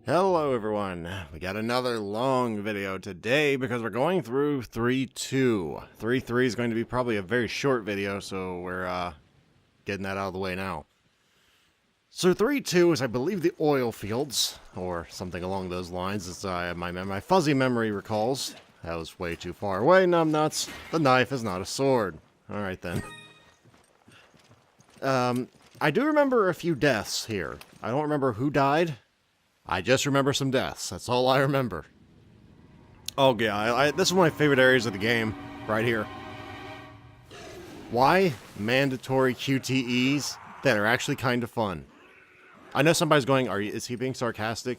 Hello everyone, we got another long video today because we're going through 3.2. 3.3 is going to be probably a very short video, so we're getting that out of the way now. So 3.2 is, I believe, the oil fields, or something along those lines, as my fuzzy memory recalls. That was way too far away, numbnuts. The knife is not a sword. Alright then. I do remember a few deaths here. I don't remember who died. I just remember some deaths. That's all I remember. Oh yeah, this is one of my favorite areas of the game, right here. Why? Mandatory QTEs that are actually kind of fun. I know somebody's going, is he being sarcastic?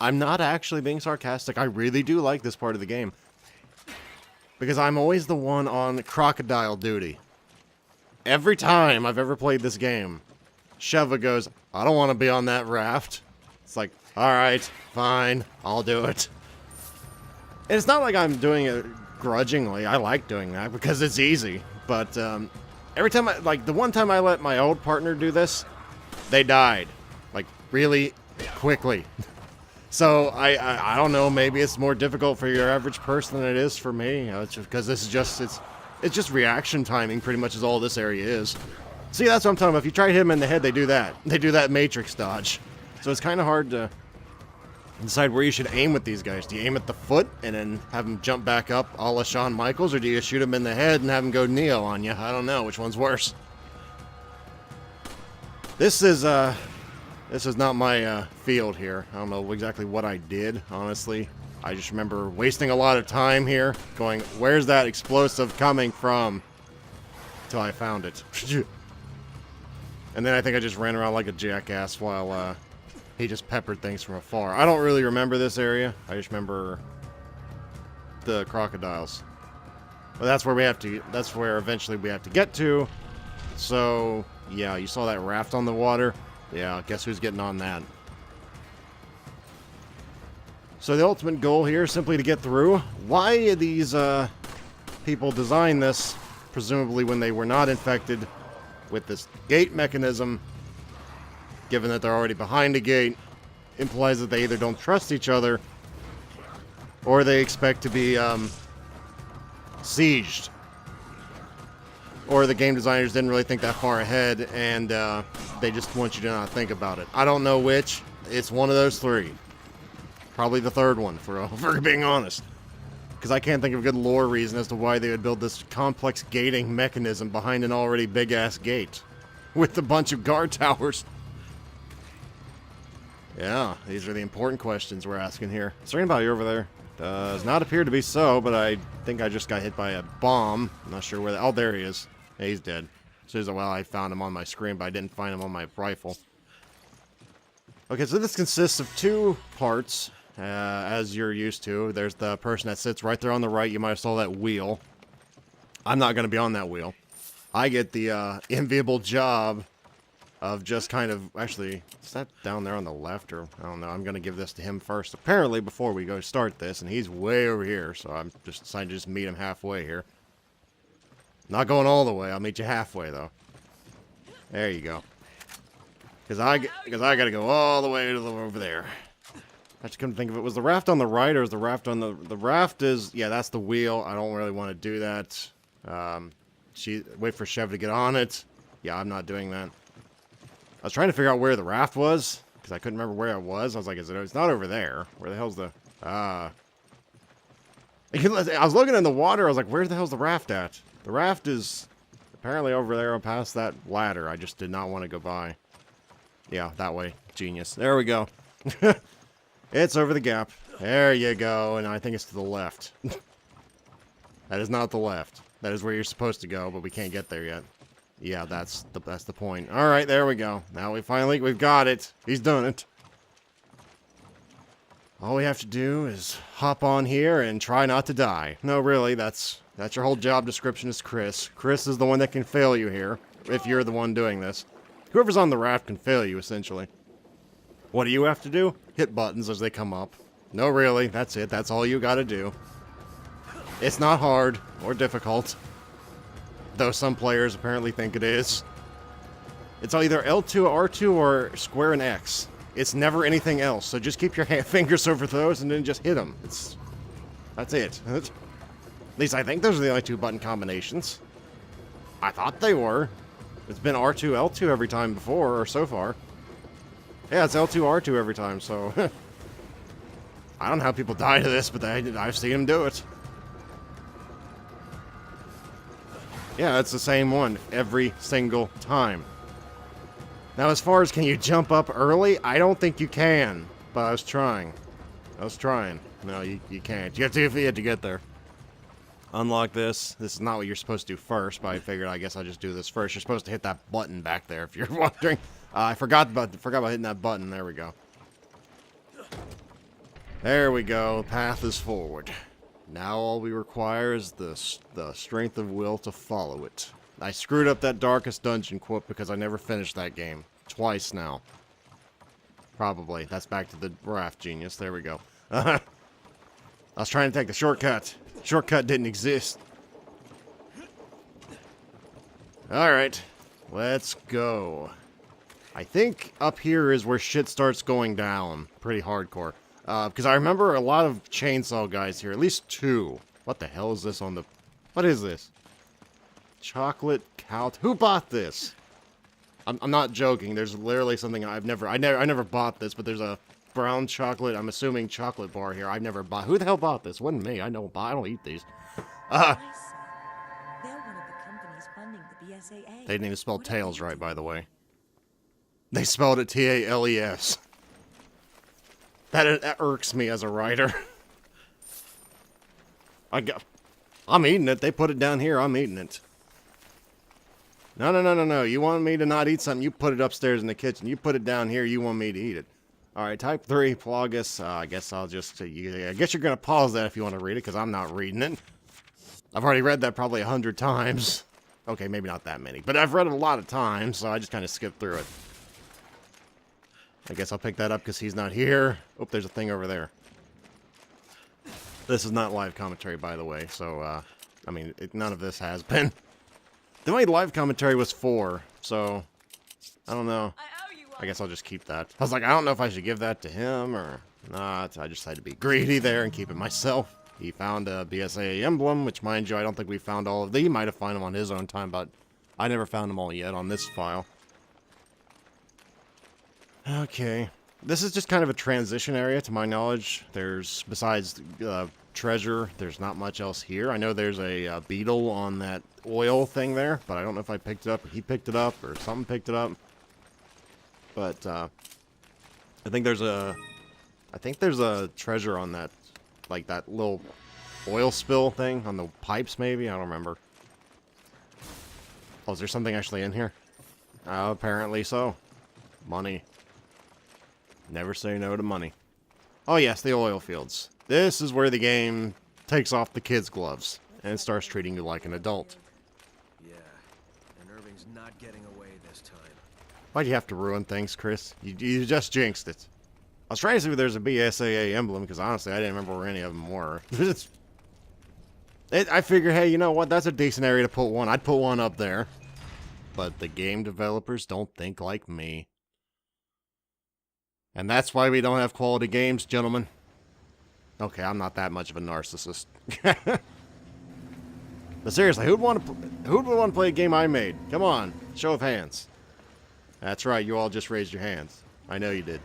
I'm not actually being sarcastic. I really do like this part of the game. Because I'm always the one on crocodile duty. Every time I've ever played this game, Sheva goes, I don't want to be on that raft. It's like, alright, fine, I'll do it. And it's not like I'm doing it grudgingly. I like doing that because it's easy. But every time the one time I let my old partner do this, they died. Like, really quickly. So, I don't know, maybe it's more difficult for your average person than it is for me. It's just because this is just, it's just reaction timing pretty much is all this area is. See, that's what I'm talking about. If you try to hit them in the head, they do that. They do that matrix dodge. So it's kind of hard to decide where you should aim with these guys. Do you aim at the foot and then have them jump back up a la Shawn Michaels, or do you shoot them in the head and have them go Neo on you? I don't know. Which one's worse? This is not my field here. I don't know exactly what I did, honestly. I just remember wasting a lot of time here, going, where's that explosive coming from? Until I found it. And then I think I just ran around like a jackass while he just peppered things from afar. I don't really remember this area. I just remember the crocodiles. But that's where we have to, that's where eventually we have to get to. So, yeah, you saw that raft on the water? Yeah, guess who's getting on that? So the ultimate goal here is simply to get through. Why these people designed this, presumably when they were not infected with this gate mechanism, given that they're already behind a gate, implies that they either don't trust each other or they expect to be sieged. Or the game designers didn't really think that far ahead and they just want you to not think about it. I don't know which. It's one of those three. Probably the third one, for being honest. Because I can't think of a good lore reason as to why they would build this complex gating mechanism behind an already big-ass gate. With a bunch of guard towers. Yeah, these are the important questions we're asking here. Is there anybody over there? Does not appear to be so, but I think I just got hit by a bomb. I'm not sure where oh, there he is. Yeah, he's dead. So, well, I found him on my screen, but I didn't find him on my rifle. Okay, so this consists of two parts, as you're used to. There's the person that sits right there on the right. You might have saw that wheel. I'm not going to be on that wheel. I get the enviable job of just kind of, actually, is that down there on the left, or, I don't know, I'm going to give this to him first, apparently, before we go start this, and he's way over here, so I'm just deciding to just meet him halfway here. Not going all the way, I'll meet you halfway, though. There you go. Because I got to go all the way to over there. I just couldn't think if it was the raft on the right, or is the raft on the raft is, yeah, that's the wheel. I don't really want to do that. Wait for Chev to get on it. Yeah, I'm not doing that. I was trying to figure out where the raft was, because I couldn't remember where it was. I was like, it's not over there. Where the hell's the... I was looking in the water, I was like, where the hell's the raft at? The raft is apparently over there past that ladder. I just did not want to go by. Yeah, that way. Genius. There we go. It's over the gap. There you go, and I think it's to the left. That is not the left. That is where you're supposed to go, but we can't get there yet. Yeah, that's the point. Alright, there we go. Now we've got it. He's done it. All we have to do is hop on here and try not to die. No, really, that's your whole job description is Chris. Chris is the one that can fail you here, if you're the one doing this. Whoever's on the raft can fail you, essentially. What do you have to do? Hit buttons as they come up. No, really, that's it. That's all you gotta do. It's not hard or difficult. Though some players apparently think it is. It's either L2, R2, or square and X. It's never anything else. So just keep your fingers over those and then just hit them. That's it. At least I think those are the only 2 button combinations. I thought they were. It's been R2, L2 every time before, or so far. Yeah, it's L2, R2 every time, so... I don't know how people die to this, but I've seen them do it. Yeah, it's the same one every single time. Now, as far as can you jump up early, I don't think you can. But I was trying. No, you can't. You have to get there. Unlock this. This is not what you're supposed to do first, but I figured I guess I'll just do this first. You're supposed to hit that button back there, if you're wondering. I forgot about hitting that button. There we go. There we go. Path is forward. Now all we require is the strength of will to follow it. I screwed up that Darkest Dungeon quote because I never finished that game. Twice now. Probably. That's back to the raft genius. There we go. I was trying to take the shortcut. Shortcut didn't exist. Alright. Let's go. I think up here is where shit starts going down. Pretty hardcore. Because I remember a lot of chainsaw guys here. At least 2. What the hell is this on the... What is this? Chocolate cow... Who bought this? I'm not joking. There's literally something I never bought this, but there's a brown chocolate, I'm assuming chocolate bar here. I've never bought... Who the hell bought this? Wasn't me. I don't eat these. They're one of the companies funding the BSAA. They didn't even spell tails right, by the way. They spelled it T-A-L-E-S. That irks me as a writer. I'm eating it. They put it down here. I'm eating it. No. You want me to not eat something? You put it upstairs in the kitchen. You put it down here. You want me to eat it. All right, type 3, Plagus. I guess I'll just... I guess you're going to pause that if you want to read it, because I'm not reading it. I've already read that probably 100 times. Okay, maybe not that many. But I've read it a lot of times, so I just kind of skipped through it. I guess I'll pick that up because he's not here. Oh, there's a thing over there. This is not live commentary, by the way, so, I mean, none of this has been. The only live commentary was 4, so, I don't know. I guess I'll just keep that. I was like, I don't know if I should give that to him or not. I just had to be greedy there and keep it myself. He found a BSAA emblem, which, mind you, I don't think we found all of them. He might have found them on his own time, but I never found them all yet on this file. Okay. This is just kind of a transition area, to my knowledge. There's, besides treasure, there's not much else here. I know there's a beetle on that oil thing there, but I don't know if I picked it up, or he picked it up, or something picked it up. But, I think there's a treasure on that, like that little oil spill thing on the pipes, maybe? I don't remember. Oh, is there something actually in here? Apparently so. Money. Never say no to money. Oh yes, the oil fields. This is where the game takes off the kids' gloves and starts treating you like an adult. Yeah, and Irving's not getting away this time. Why'd you have to ruin things, Chris? You just jinxed it. I was trying to see if there's a BSAA emblem, because honestly, I didn't remember where any of them were. I figure, hey, you know what? That's a decent area to put one. I'd put one up there. But the game developers don't think like me. And that's why we don't have quality games, gentlemen. Okay, I'm not that much of a narcissist. But seriously, who'd want to play a game I made? Come on, show of hands. That's right, you all just raised your hands. I know you did.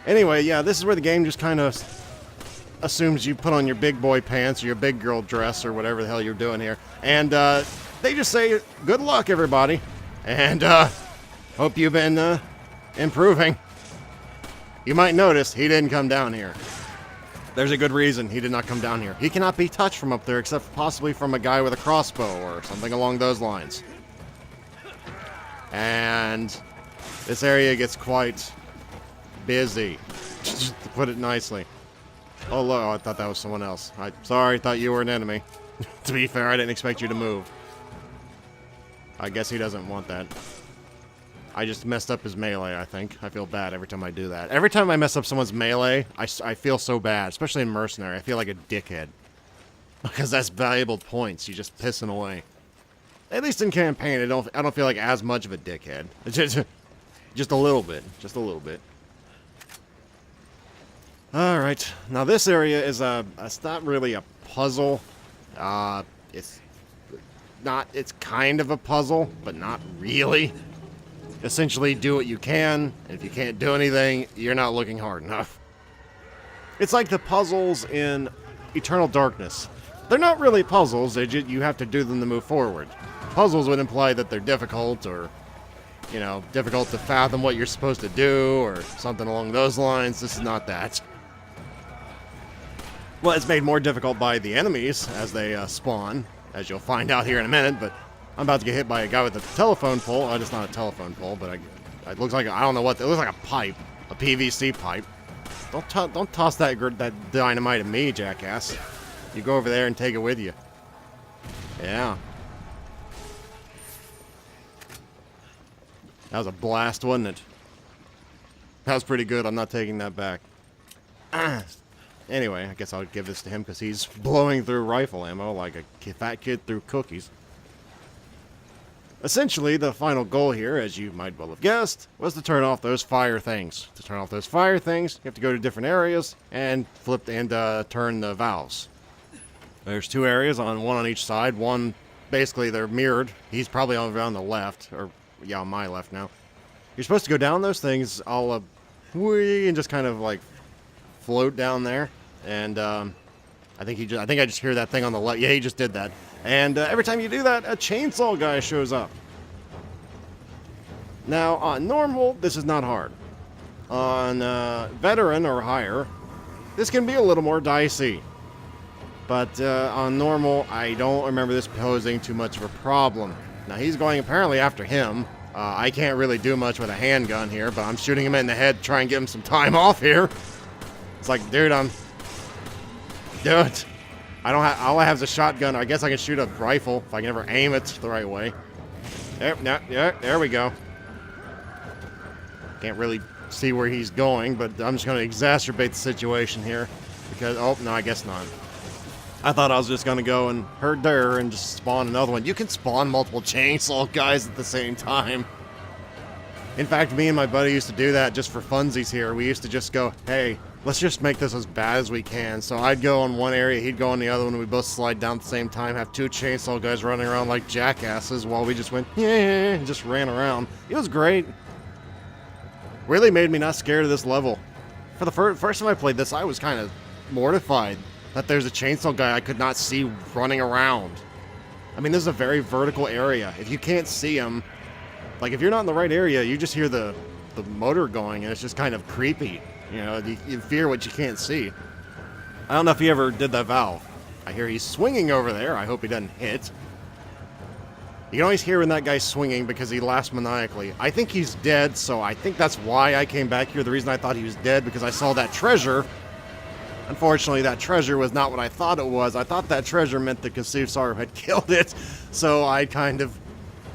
Anyway, yeah, this is where the game just kind of assumes you put on your big boy pants or your big girl dress or whatever the hell you're doing here. And they just say, good luck, everybody. And hope you've been improving. You might notice he didn't come down here. There's a good reason he did not come down here. He cannot be touched from up there except possibly from a guy with a crossbow or something along those lines. And this area gets quite busy, to put it nicely. Oh, look, I thought that was someone else. Sorry, thought you were an enemy. To be fair, I didn't expect you to move. I guess he doesn't want that. I just messed up his melee, I think. I feel bad every time I do that. Every time I mess up someone's melee, I feel so bad, especially in Mercenary. I feel like a dickhead. Because that's valuable points. You're just pissing away. At least in campaign, I don't feel like as much of a dickhead. Just a little bit. Just a little bit. Alright. Now this area is it's not really a puzzle. It's kind of a puzzle, but not really. Essentially, do what you can, and if you can't do anything, you're not looking hard enough. It's like the puzzles in Eternal Darkness. They're not really puzzles, you have to do them to move forward. Puzzles would imply that they're difficult, or, you know, difficult to fathom what you're supposed to do, or something along those lines. This is not that. Well, it's made more difficult by the enemies as they spawn, as you'll find out here in a minute, but I'm about to get hit by a guy with a telephone pole. Oh, it's not a telephone pole, but it looks like, I don't know what, it looks like a pipe, a PVC pipe. Don't toss that dynamite at me, jackass. You go over there and take it with you. Yeah. That was a blast, wasn't it? That was pretty good. I'm not taking that back. Anyway, I guess I'll give this to him because he's blowing through rifle ammo like a fat kid through cookies. Essentially, the final goal here, as you might well have guessed, was to turn off those fire things. To turn off those fire things, you have to go to different areas and flip and turn the valves. There's two areas, one on each side. One, basically, they're mirrored. He's probably on the left, or yeah, on my left now. You're supposed to go down those things, all and just kind of like float down there. And I think I just hear that thing on the left. Yeah, he just did that. And every time you do that, a chainsaw guy shows up. Now, on normal, this is not hard. On veteran or higher, this can be a little more dicey. But on normal, I don't remember this posing too much of a problem. Now, he's going apparently after him. I can't really do much with a handgun here, but I'm shooting him in the head to try and give him some time off here. It's like, dude, Dude, all I have is a shotgun. I guess I can shoot a rifle if I can ever aim it the right way. There we go. Can't really see where he's going, but I'm just going to exacerbate the situation here. Because, oh, no, I guess not. I thought I was just going to go and herd there and just spawn another one. You can spawn multiple chainsaw guys at the same time. In fact, me and my buddy used to do that just for funsies here. We used to just go, hey, let's just make this as bad as we can. So I'd go in one area, he'd go in the other one, and we both slide down at the same time, have two chainsaw guys running around like jackasses while we just went, yeah, and just ran around. It was great. Really made me not scared of this level. For the first time I played this, I was kind of mortified that there's a chainsaw guy I could not see running around. I mean, this is a very vertical area. If you can't see him, like if you're not in the right area, you just hear the motor going, and it's just kind of creepy. You know, you fear what you can't see. I don't know if he ever did that valve. I hear he's swinging over there. I hope he doesn't hit. You can always hear when that guy's swinging because he laughs maniacally. I think he's dead, so I think that's why I came back here. The reason I thought he was dead, because I saw that treasure. Unfortunately, that treasure was not what I thought it was. I thought that treasure meant that Kasuf had killed it, so I kind of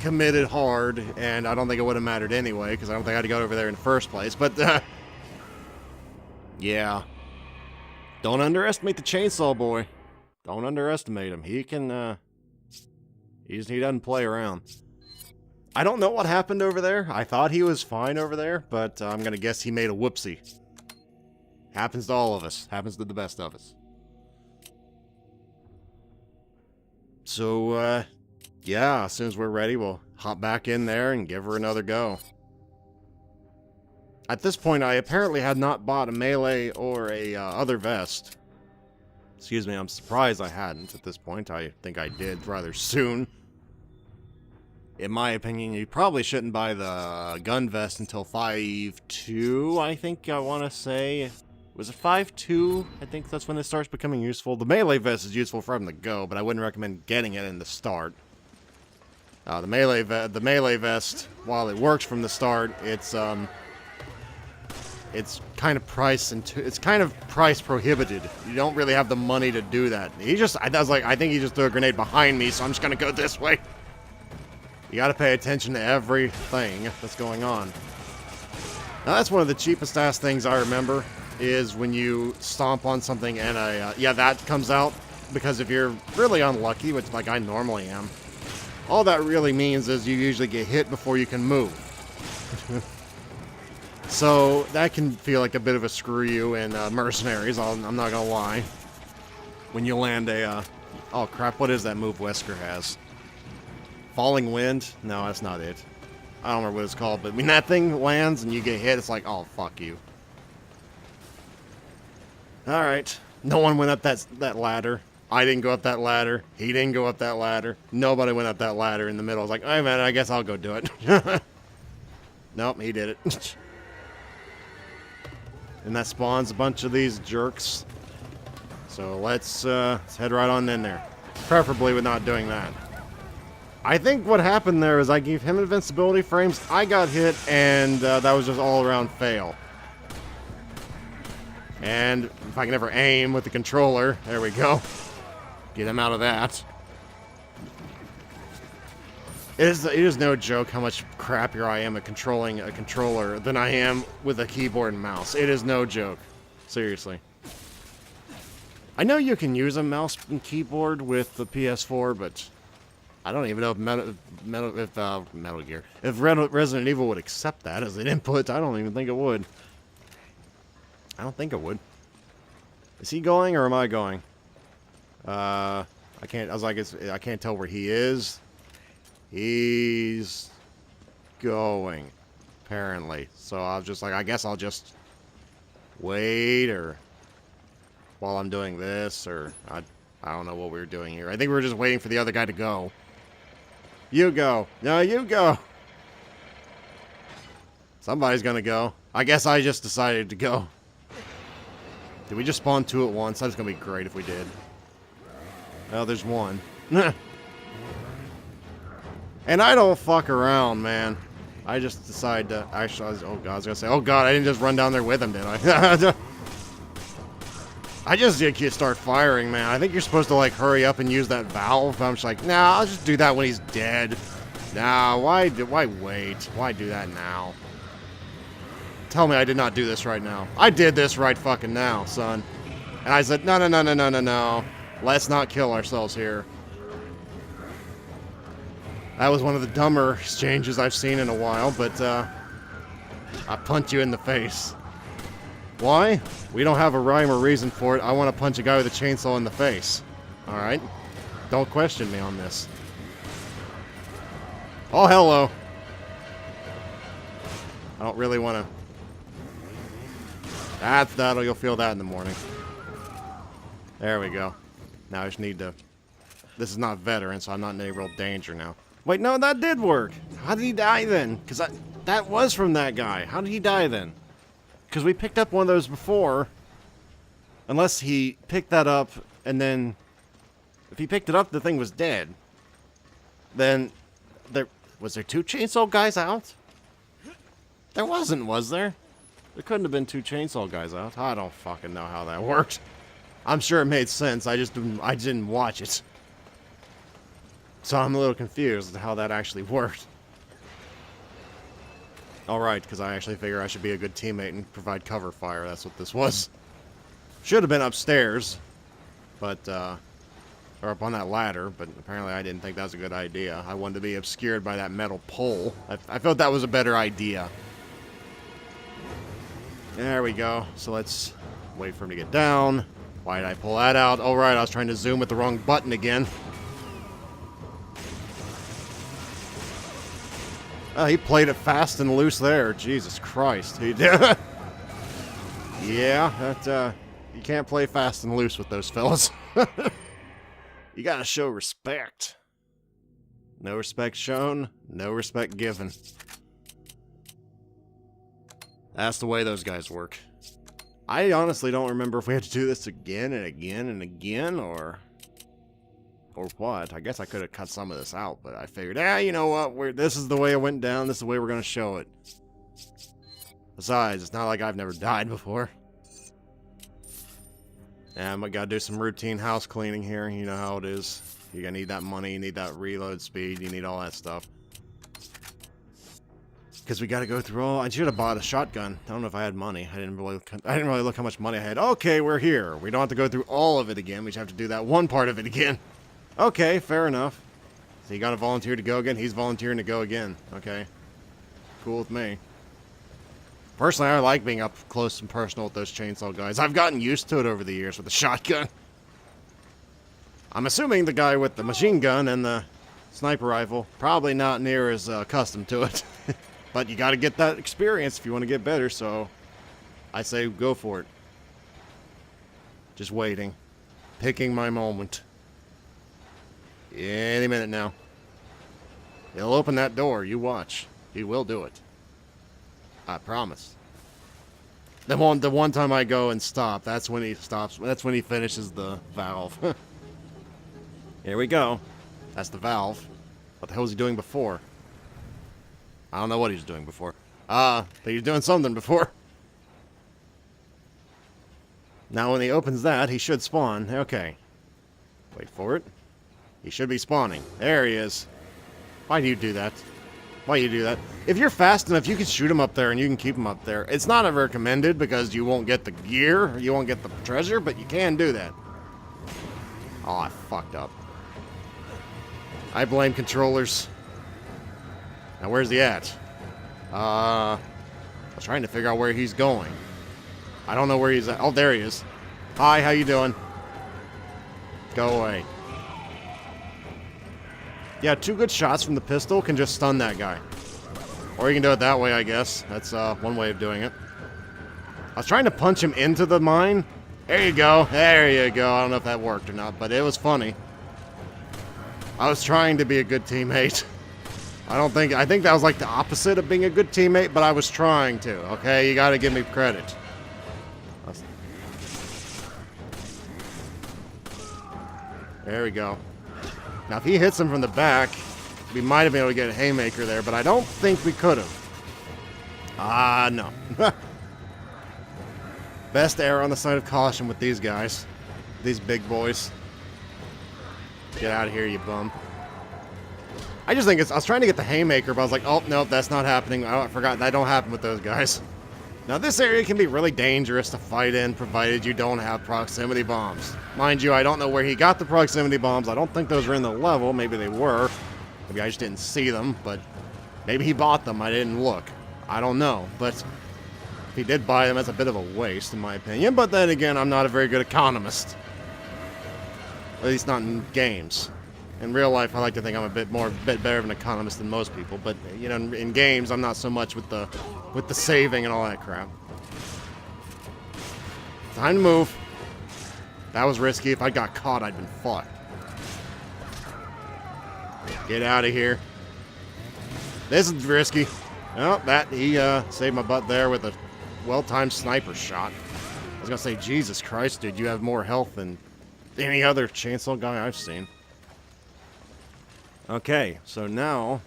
committed hard, and I don't think it would have mattered anyway, because I don't think I'd got over there in the first place, but, yeah. Don't underestimate the chainsaw boy. Don't underestimate him. He can, he doesn't play around. I don't know what happened over there. I thought he was fine over there, but I'm gonna guess he made a whoopsie. Happens to all of us. Happens to the best of us. So, yeah, as soon as we're ready, we'll hop back in there and give her another go. At this point, I apparently had not bought a melee or a other vest. Excuse me, I'm surprised I hadn't at this point. I think I did rather soon. In my opinion, you probably shouldn't buy the gun vest until 5.2, I think I want to say. Was it 5.2? I think that's when it starts becoming useful. The melee vest is useful from the go, but I wouldn't recommend getting it in the start. The melee vest, while it works from the start, it's kind of price prohibited. You don't really have the money to do that. I think he just threw a grenade behind me, so I'm just gonna go this way. You gotta pay attention to everything that's going on. Now that's one of the cheapest ass things I remember, is when you stomp on something and that comes out, because if you're really unlucky, which like I normally am, all that really means is you usually get hit before you can move. So that can feel like a bit of a screw you in Mercenaries, I'm not gonna lie. When you land a, oh crap, what is that move Wesker has? Falling Wind? No, that's not it. I don't remember what it's called, but when that thing lands and you get hit, it's like, oh, fuck you. Alright. No one went up that ladder. I didn't go up that ladder. He didn't go up that ladder. Nobody went up that ladder in the middle. I was like, hey man, I guess I'll go do it. Nope, he did it. And that spawns a bunch of these jerks. So let's head right on in there. Preferably with not doing that. I think what happened there is I gave him invincibility frames, I got hit, and that was just all around fail. And if I can ever aim with the controller, there we go. Get him out of that. It is no joke how much crappier I am at controlling a controller than I am with a keyboard and mouse. It is no joke. Seriously. I know you can use a mouse and keyboard with the PS4, but I don't even know if Metal Gear, if Resident Evil would accept that as an input. I don't even think it would. I don't think it would. Is he going or am I going? I can't. I was like, I can't tell where he is. He's going, apparently. So I was just like, I guess I'll just wait, or while I'm doing this, or I don't know what we were doing here. I think we were just waiting for the other guy to go. You go. No, you go. Somebody's gonna go. I guess I just decided to go. Did we just spawn two at once? That's gonna be great if we did. Oh, there's one. And I don't fuck around, man. I just decide to... Actually, oh god, I was gonna say... Oh god, I didn't just run down there with him, did I? I just did start firing, man. I think you're supposed to, like, hurry up and use that valve. But I'm just like, nah, I'll just do that when he's dead. Nah, why wait? Why do that now? Tell me I did not do this right now. I did this right fucking now, son. And I said, no, no, no, no, no, no, no. Let's not kill ourselves here. That was one of the dumber exchanges I've seen in a while, but I punch you in the face. Why? We don't have a rhyme or reason for it. I want to punch a guy with a chainsaw in the face. Alright? Don't question me on this. Oh, hello. I don't really want to... That'll, you'll feel that in the morning. There we go. Now I just need to... This is not veteran, so I'm not in any real danger now. Wait, no, that did work. How did he die then? Because that was from that guy. How did he die then? Because we picked up one of those before. Unless he picked that up and then... If he picked it up, the thing was dead. Then... Was there two chainsaw guys out? There wasn't, was there? There couldn't have been two chainsaw guys out. I don't fucking know how that worked. I'm sure it made sense. I didn't watch it. So I'm a little confused as to how that actually worked. Alright, because I actually figure I should be a good teammate and provide cover fire. That's what this was. Should have been upstairs. But, or up on that ladder, but apparently I didn't think that was a good idea. I wanted to be obscured by that metal pole. I felt that was a better idea. There we go. So let's wait for him to get down. Why did I pull that out? Oh, right, I was trying to zoom with the wrong button again. Oh, he played it fast and loose there. Jesus Christ. He did. Yeah, that, you can't play fast and loose with those fellas. You gotta show respect. No respect shown, no respect given. That's the way those guys work. I honestly don't remember if we had to do this again and again and again, or what. I guess I could have cut some of this out, but I figured, you know what? This is the way it went down. This is the way we're going to show it. Besides, it's not like I've never died before. Yeah, I gotta do some routine house cleaning here. You know how it is. You're gonna need that money, you need that reload speed, you need all that stuff. Because we gotta go through all... I should have bought a shotgun. I don't know if I had money. I didn't really look how much money I had. Okay, we're here. We don't have to go through all of it again. We just have to do that one part of it again. Okay, fair enough. So you gotta volunteer to go again? He's volunteering to go again. Okay. Cool with me. Personally, I like being up close and personal with those chainsaw guys. I've gotten used to it over the years with the shotgun. I'm assuming the guy with the machine gun and the sniper rifle probably not near as accustomed to it. But you got to get that experience if you want to get better, so I say go for it. Just waiting. Picking my moment. Any minute now. He'll open that door, you watch. He will do it. I promise. The one time I go and stop, that's when he stops. That's when he finishes the valve. Here we go. That's the valve. What the hell was he doing before? I don't know what he was doing before. But he was doing something before. Now when he opens that, he should spawn. Okay. Wait for it. He should be spawning. There he is. Why do you do that? Why do you do that? If you're fast enough, you can shoot him up there and you can keep him up there. It's not recommended because you won't get the gear, you won't get the treasure, but you can do that. Oh, I fucked up. I blame controllers. Now, where's he at? I was trying to figure out where he's going. I don't know where he's at. Oh, there he is. Hi, how you doing? Go away. Yeah, 2 good shots from the pistol can just stun that guy. Or you can do it that way, I guess. That's one way of doing it. I was trying to punch him into the mine. There you go. There you go. I don't know if that worked or not, but it was funny. I was trying to be a good teammate. I think that was like the opposite of being a good teammate, but I was trying to, okay? You gotta give me credit. There we go. Now, if he hits him from the back, we might have been able to get a haymaker there, but I don't think we could have. No. Best error on the side of caution with these guys. These big boys. Get out of here, you bum. I just think I was trying to get the haymaker, but I was like, oh, no, that's not happening. I forgot. That don't happen with those guys. Now, this area can be really dangerous to fight in, provided you don't have proximity bombs. Mind you, I don't know where he got the proximity bombs. I don't think those were in the level. Maybe they were. Maybe I just didn't see them, but maybe he bought them. I didn't look. I don't know, but if he did buy them, that's a bit of a waste, in my opinion. But then again, I'm not a very good economist. At least not in games. In real life, I like to think I'm a bit better of an economist than most people, but you know, in games, I'm not so much with the saving and all that crap. Time to move. That was risky. If I got caught, I'd been fucked. Get out of here. This is risky. Oh, he saved my butt there with a well-timed sniper shot. I was gonna say, Jesus Christ, dude, you have more health than any other chainsaw guy I've seen. Okay, so now,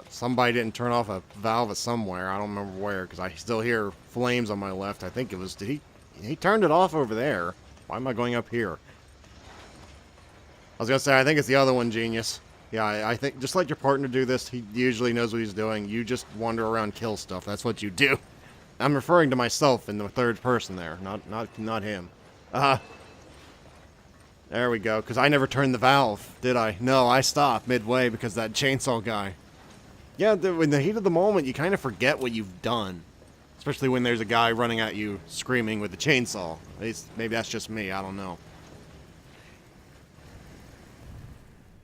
somebody didn't turn off a valve somewhere. I don't remember where, because I still hear flames on my left. I think it was, he turned it off over there. Why am I going up here? I was going to say, I think it's the other one, genius. Yeah, I think, just let your partner do this. He usually knows what he's doing. You just wander around, kill stuff. That's what you do. I'm referring to myself in the third person there, not him. There we go, because I never turned the valve, did I? No, I stopped midway because that chainsaw guy. Yeah, in the heat of the moment, you kind of forget what you've done. Especially when there's a guy running at you screaming with a chainsaw. Maybe that's just me, I don't know.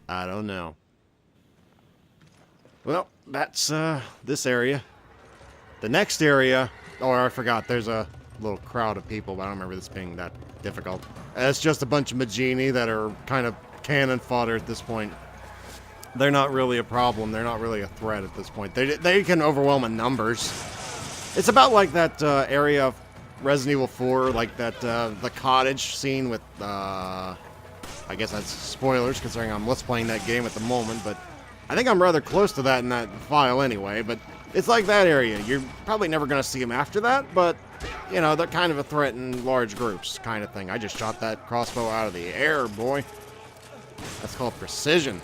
I don't know. Well, that's this area. The next area, oh, I forgot, there's a little crowd of people, but I don't remember this being that difficult. It's just a bunch of majini that are kind of cannon fodder at this point. They're not really a problem. They're not really a threat at this point. They can overwhelm in numbers. It's about like that area of Resident Evil 4, like that the cottage scene with, I guess that's spoilers considering I'm let's playing that game at the moment, but I think I'm rather close to that in that file anyway, but it's like that area. You're probably never going to see them after that, but you know, they're kind of a threat in large groups kind of thing. I just shot that crossbow out of the air, boy. That's called precision.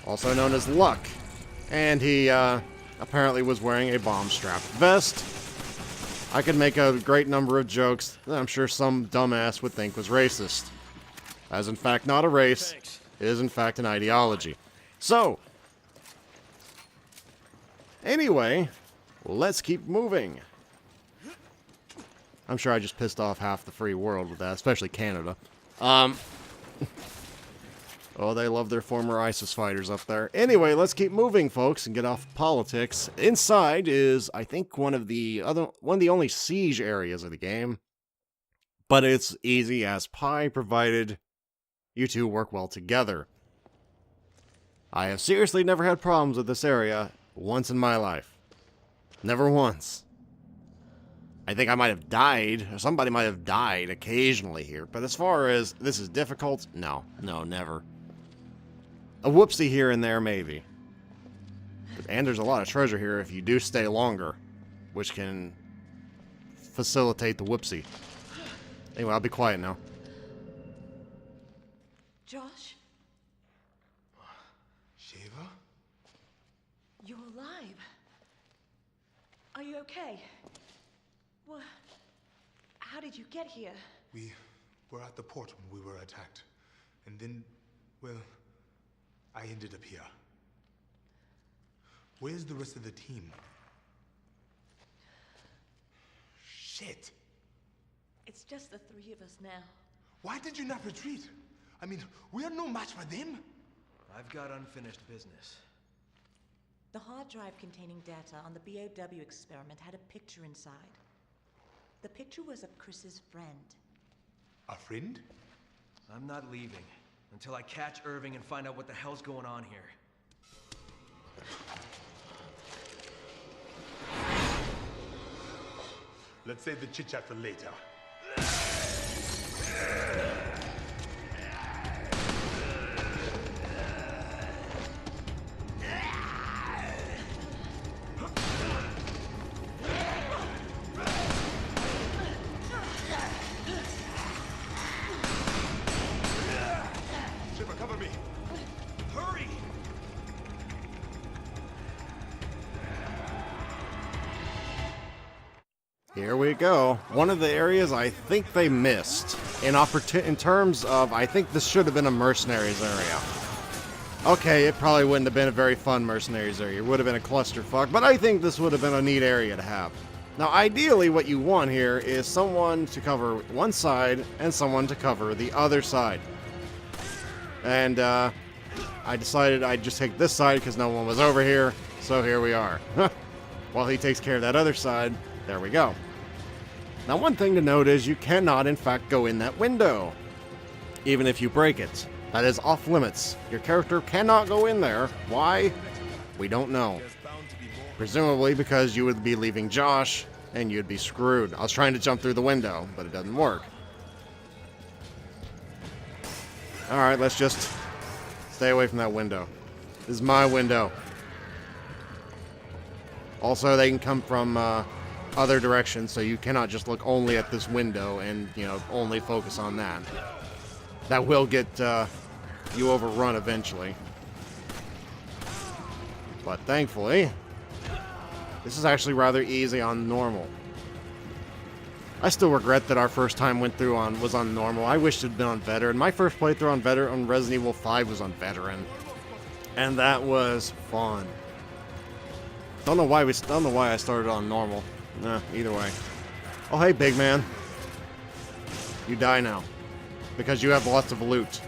Also known as luck. And he apparently was wearing a bomb-strapped vest. I could make a great number of jokes that I'm sure some dumbass would think was racist. That is in fact not a race. It is in fact an ideology. So, anyway, let's keep moving. I'm sure I just pissed off half the free world with that, especially Canada. Oh, they love their former ISIS fighters up there. Anyway, let's keep moving, folks, and get off politics. Inside is, I think, one of the only siege areas of the game. But it's easy as pie, provided you two work well together. I have seriously never had problems with this area once in my life. Never once. I think I might have died, or somebody might have died occasionally here. But as far as this is difficult, no, never. A whoopsie here and there, maybe. And there's a lot of treasure here if you do stay longer, which can facilitate the whoopsie. Anyway, I'll be quiet now. Josh, Shiva? you're alive. Are you okay? Well, how did you get here? We were at the port when we were attacked. And then, well, I ended up here. Where's the rest of the team? Shit! It's just the three of us now. Why did you not retreat? I mean, we are no match for them. I've got unfinished business. The hard drive containing data on the BOW experiment had a picture inside. The picture was of Chris's friend. A friend? I'm not leaving until I catch Irving and find out what the hell's going on here. Let's save the chit-chat for later. Shiva, cover me. Hurry! Here we go. One of the areas I think they missed. In terms of, I think this should have been a mercenaries area. Okay, it probably wouldn't have been a very fun mercenaries area. It would have been a clusterfuck, but I think this would have been a neat area to have. Now, ideally, what you want here is someone to cover one side and someone to cover the other side. And, I decided I'd just take this side because no one was over here, so here we are. While he takes care of that other side, there we go. Now, one thing to note is you cannot, in fact, go in that window, even if you break it. That is off limits. Your character cannot go in there. Why? We don't know. Presumably because you would be leaving Josh, and you'd be screwed. I was trying to jump through the window, but it doesn't work. Alright, let's just stay away from that window. This is my window. Also, they can come from other directions, so you cannot just look only at this window and, you know, only focus on that. That will get you overrun eventually. But thankfully, this is actually rather easy on normal. I still regret that our first time was on normal. I wish it had been on veteran. My first playthrough on veteran on Resident Evil 5 was on veteran, and that was fun. Don't know why I started on normal. Either way. Oh, hey, big man. You die now because you have lots of loot.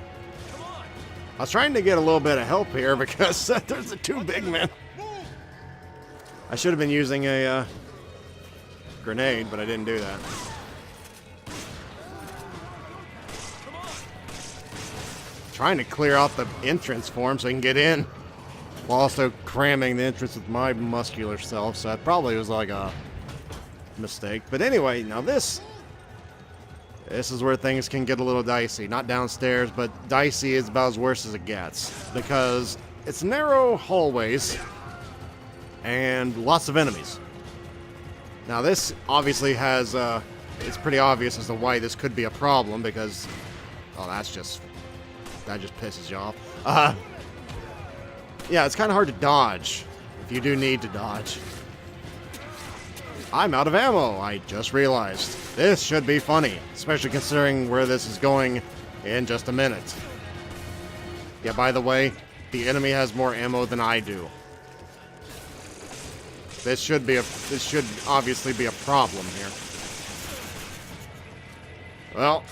I was trying to get a little bit of help here because there's the two big men. I should have been using a grenade, but I didn't do that. Trying to clear out the entrance for him so he can get in, while also cramming the entrance with my muscular self, so that probably was like a mistake. But anyway, now this is where things can get a little dicey. Not downstairs, but dicey is about as worse as it gets, because it's narrow hallways and lots of enemies. Now this obviously has, it's pretty obvious as to why this could be a problem, because, oh, that just pisses you off. Yeah, it's kind of hard to dodge, if you do need to dodge. I'm out of ammo, I just realized. This should be funny, especially considering where this is going in just a minute. Yeah, by the way, the enemy has more ammo than I do. This should obviously be a problem here. Well,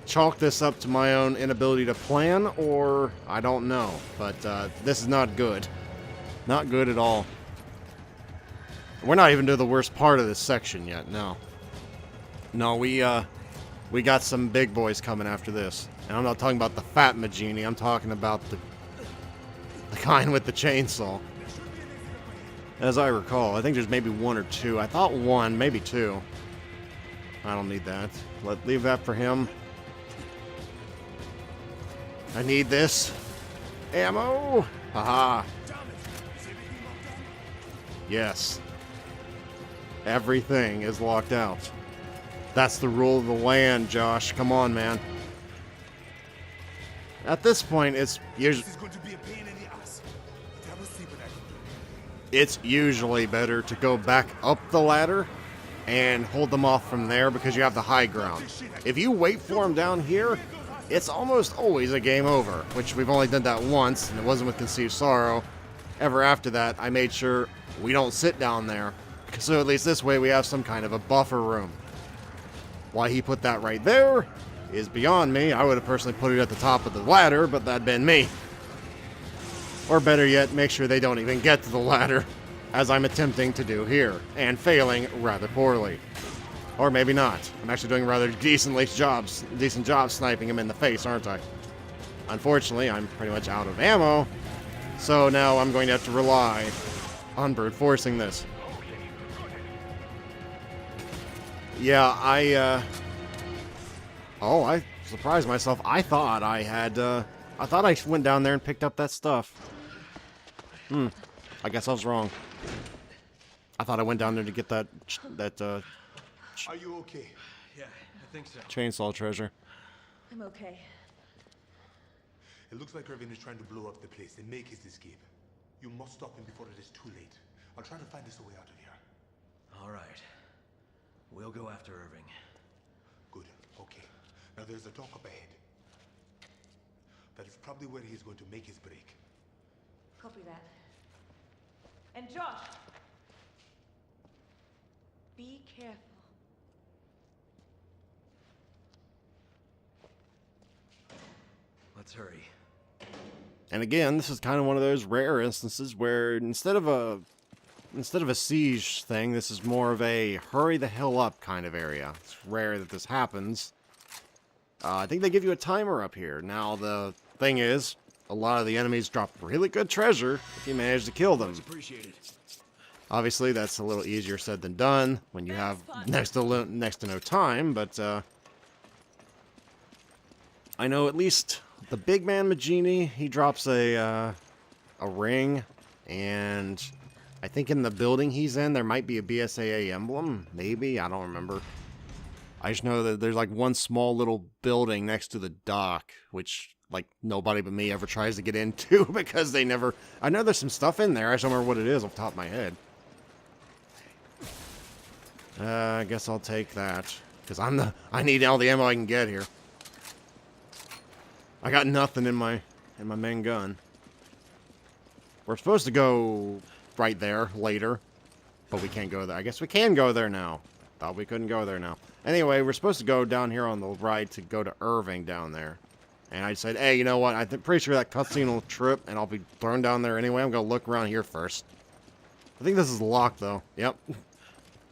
chalk this up to my own inability to plan, or I don't know. But this is not good. Not good at all. We're not even to the worst part of this section yet, no. No, we got some big boys coming after this. And I'm not talking about the fat majini, I'm talking about the kind with the chainsaw. As I recall, I think there's maybe one or two. I thought one, maybe two. I don't need that. Leave that for him. I need this. Ammo! Haha. Yes. Everything is locked out. That's the rule of the land, Josh. Come on, man. At this point, it's usually... It's usually better to go back up the ladder and hold them off from there because you have the high ground. If you wait for them down here, it's almost always a game over, which we've only done that once, and it wasn't with Conceived Sorrow. Ever after that, I made sure we don't sit down there, so at least this way we have some kind of a buffer room. Why he put that right there is beyond me. I would have personally put it at the top of the ladder, but that'd been me. Or better yet, make sure they don't even get to the ladder, as I'm attempting to do here, and failing rather poorly. Or maybe not. I'm actually doing rather decent job sniping him in the face, aren't I? Unfortunately, I'm pretty much out of ammo, so now I'm going to have to rely on brute forcing this. Yeah, I surprised myself. I thought I went down there and picked up that stuff. I guess I was wrong. I thought I went down there to get that Are you okay? Yeah, I think so. chainsaw treasure. I'm okay. It looks like Irving is trying to blow up the place and make his escape. You must stop him before it is too late. I'll try to find us a way out of here. All right. We'll go after Irving. Good. Okay. Now there's a dock up ahead. That is probably where he's going to make his break. Copy that. And Josh! Be careful. Let's hurry. And again, this is kind of one of those rare instances where instead of a siege thing, this is more of a hurry the hell up kind of area. It's rare that this happens. I think they give you a timer up here. Now, the thing is, a lot of the enemies drop really good treasure if you manage to kill them. Appreciate it. Obviously, that's a little easier said than done when you have next to no time, but I know at least the big man Majini, he drops a ring, and I think in the building he's in, there might be a BSAA emblem. Maybe, I don't remember. I just know that there's like one small little building next to the dock, which like nobody but me ever tries to get into because they never... I know there's some stuff in there, I just don't remember what it is off the top of my head. I guess I'll take that, because I need all the ammo I can get here. I got nothing in my main gun. We're supposed to go right there later, but we can't go there. I guess we can go there now. Thought we couldn't go there now. Anyway, we're supposed to go down here on the right to go to Irving down there. And I said, hey, you know what? I'm pretty sure that cutscene will trip, and I'll be thrown down there anyway. I'm going to look around here first. I think this is locked, though. Yep.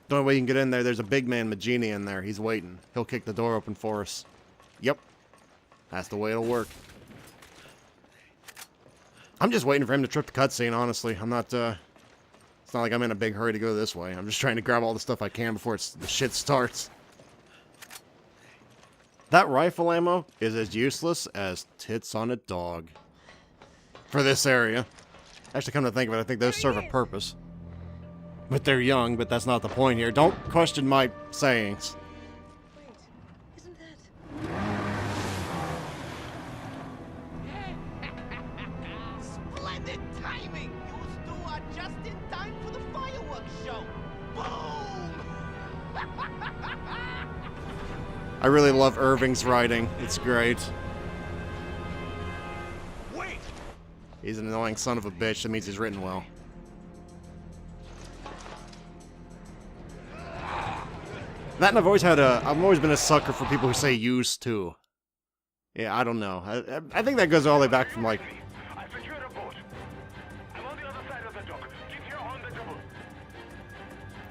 The only way you can get in there, there's a big man Majini in there. He's waiting. He'll kick the door open for us. Yep. That's the way it'll work. I'm just waiting for him to trip the cutscene, honestly. I'm not, it's not like I'm in a big hurry to go this way. I'm just trying to grab all the stuff I can before the shit starts. That rifle ammo is as useless as tits on a dog. For this area. Actually, come to think of it, I think those serve a purpose. But they're young, but that's not the point here. Don't question my sayings. Wait, isn't that... Splendid timing! You two are just in time for the fireworks show! Boom! I really love Irving's writing. It's great. Wait! He's an annoying son of a bitch. That means he's written well. That, and I've always been a sucker for people who say used to. Yeah, I don't know. I think that goes all the way back from, like... I secured a boat. I'm on the other side of the dock. Keep here on the double.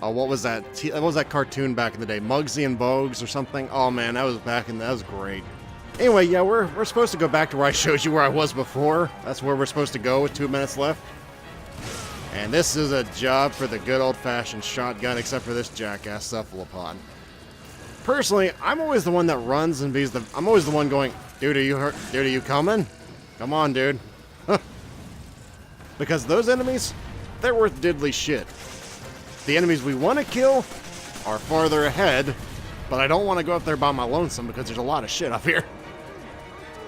Oh, what was that? What was that cartoon back in the day? Muggsy and Bogues or something? Oh man, that was great. Anyway, yeah, we're supposed to go back to where I showed you where I was before. That's where we're supposed to go with 2 minutes left. And this is a job for the good old-fashioned shotgun, except for this jackass cephalopod. Personally, I'm always the one that runs and I'm always the one going, dude, are you hurt? Dude, are you coming? Come on, dude. Because those enemies, they're worth diddly shit. The enemies we want to kill are farther ahead, but I don't want to go up there by my lonesome because there's a lot of shit up here.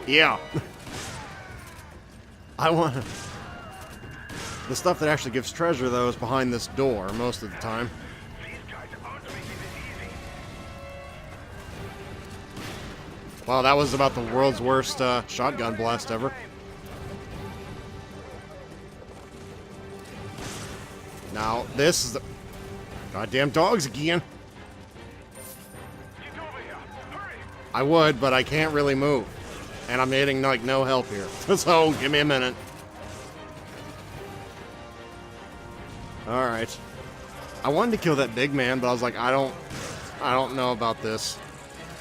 Yeah. I want to... The stuff that actually gives treasure, though, is behind this door most of the time. These guys aren't making this easy. Wow, that was about the world's worst shotgun blast ever. Now, this is the... Goddamn dogs again. Get over here. Hurry. I would, but I can't really move. And I'm getting, like, no help here. So, give me a minute. Alright. I wanted to kill that big man, but I was like, I don't know about this.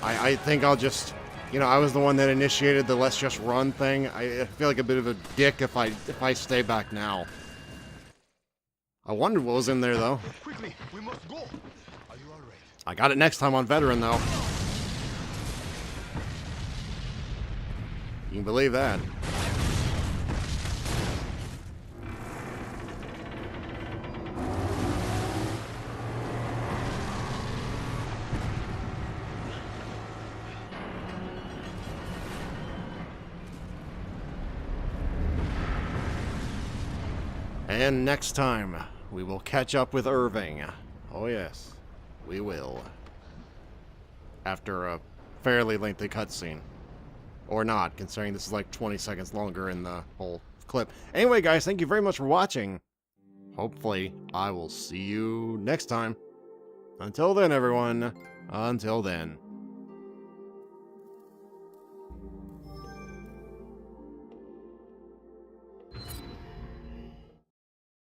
I think I'll just... You know, I was the one that initiated the let's just run thing. I feel like a bit of a dick if I stay back now. I wondered what was in there, though. Quickly, we must go. Are you all right? I got it next time on Veteran, though. You can believe that. And next time, we will catch up with Irving. Oh yes, we will. After a fairly lengthy cutscene. Or not, considering this is like 20 seconds longer in the whole clip. Anyway, guys, thank you very much for watching. Hopefully, I will see you next time. Until then, everyone. Until then.